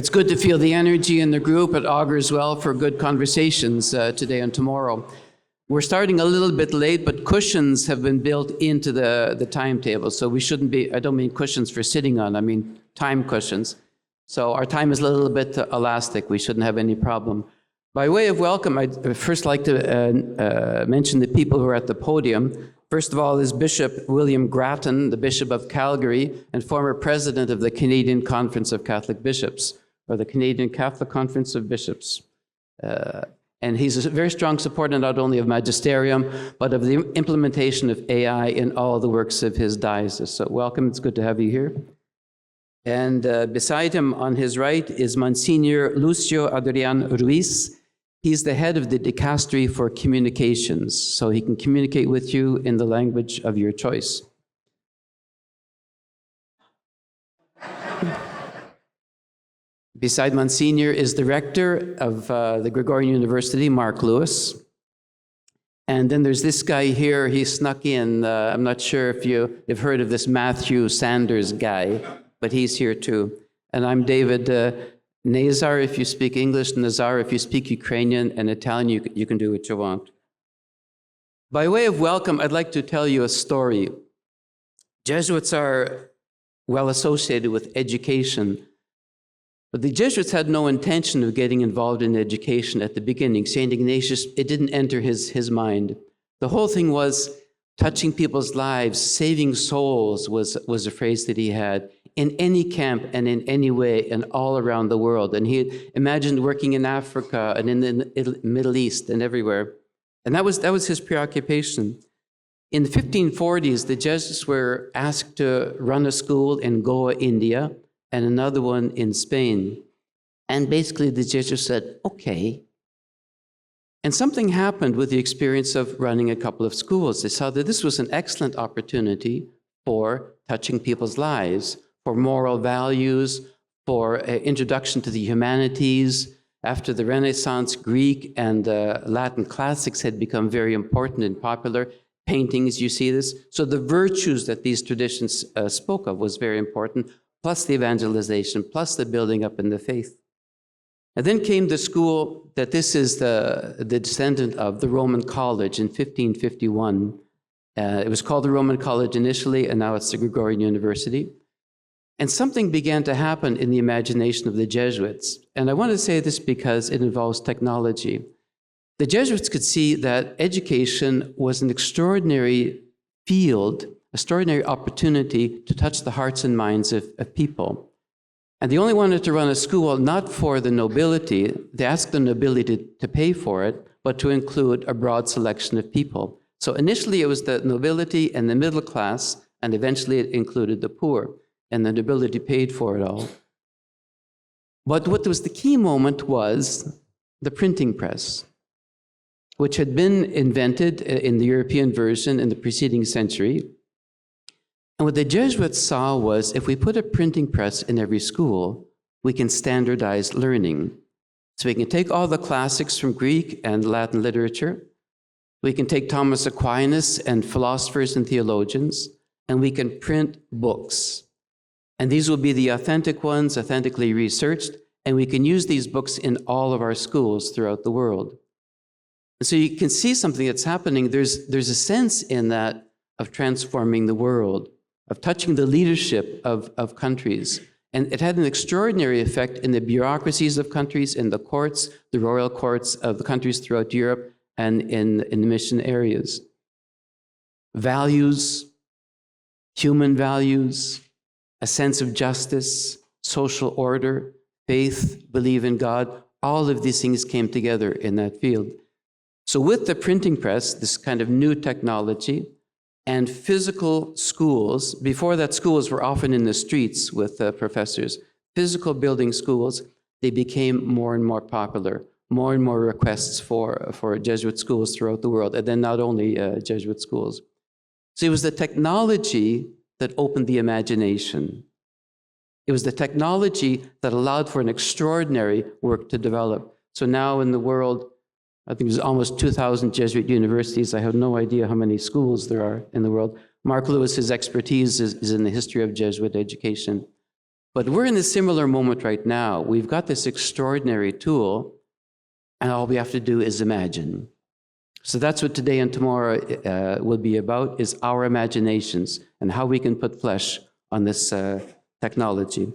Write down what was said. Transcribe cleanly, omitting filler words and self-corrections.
It's good to feel the energy in the group. It augurs well for good conversations today and tomorrow. We're starting a little bit late, but cushions have been built into the timetable. So we shouldn't be, I don't mean cushions for sitting on, I mean time cushions. So our time is a little bit elastic. We shouldn't have any problem. By way of welcome, I'd first like to mention the people who are at the podium. First of all is Bishop William Grattan, the Bishop of Calgary and former president of the Canadian Conference of Catholic Bishops, or the Canadian Catholic Conference of Bishops. And he's a very strong supporter not only of magisterium, but of the implementation of AI in all the works of his diocese. So welcome, it's good to have you here. And beside him on his right is Monsignor Lucio Adrian Ruiz. He's the head of the Dicastery for Communications, so he can communicate with you in the language of your choice. Beside Monsignor is the rector of the Gregorian University, Mark Lewis. And then there's this guy here, he snuck in. I'm not sure if you've heard of this Matthew Sanders guy, but he's here too. And I'm David Nazar, if you speak English, Nazar, if you speak Ukrainian and Italian, you can do what you want. By way of welcome, I'd like to tell you a story. Jesuits are well associated with education, but the Jesuits had no intention of getting involved in education at the beginning. St. Ignatius, it didn't enter his mind. The whole thing was touching people's lives, saving souls was a phrase that he had. In any camp and in any way and all around the world. And he imagined working in Africa and in the Middle East and everywhere. And that was his preoccupation. In the 1540s, the Jesuits were asked to run a school in Goa, India, and another one in Spain. And basically the Jesuits said, okay. And something happened with the experience of running a couple of schools. They saw that this was an excellent opportunity for touching people's lives, for moral values, for introduction to the humanities. After the Renaissance, Greek and Latin classics had become very important and popular. Paintings, you see this. So the virtues that these traditions spoke of was very important, plus the evangelization, plus the building up in the faith. And then came the school that this is the descendant of, the Roman College in 1551. It was called the Roman College initially, and now it's the Gregorian University. And something began to happen in the imagination of the Jesuits. And I want to say this because it involves technology. The Jesuits could see that education was an extraordinary field, extraordinary opportunity to touch the hearts and minds of people. And they only wanted to run a school not for the nobility. They asked the nobility to pay for it, but to include a broad selection of people. So initially it was the nobility and the middle class, and eventually it included the poor. And the nobility paid for it all. But what was the key moment was the printing press, which had been invented in the European version in the preceding century. And what the Jesuits saw was, if we put a printing press in every school, we can standardize learning. So we can take all the classics from Greek and Latin literature, we can take Thomas Aquinas and philosophers and theologians, and we can print books. And these will be the authentic ones, authentically researched, and we can use these books in all of our schools throughout the world. And so you can see something that's happening. There's a sense in that of transforming the world, of touching the leadership of countries. And it had an extraordinary effect in the bureaucracies of countries, in the courts, the royal courts of the countries throughout Europe, and in the mission areas. Values, human values, a sense of justice, social order, faith, believe in God, all of these things came together in that field. So with the printing press, this kind of new technology, and physical schools, before that schools were often in the streets with professors, physical building schools, they became more and more popular, more and more requests for Jesuit schools throughout the world, and then not only Jesuit schools. So it was the technology that opened the imagination. It was the technology that allowed for an extraordinary work to develop. So now in the world, I think there's almost 2,000 Jesuit universities. I have no idea how many schools there are in the world. Mark Lewis's expertise is in the history of Jesuit education. But we're in a similar moment right now. We've got this extraordinary tool, and all we have to do is imagine. So that's what today and tomorrow will be about, is our imaginations and how we can put flesh on this technology.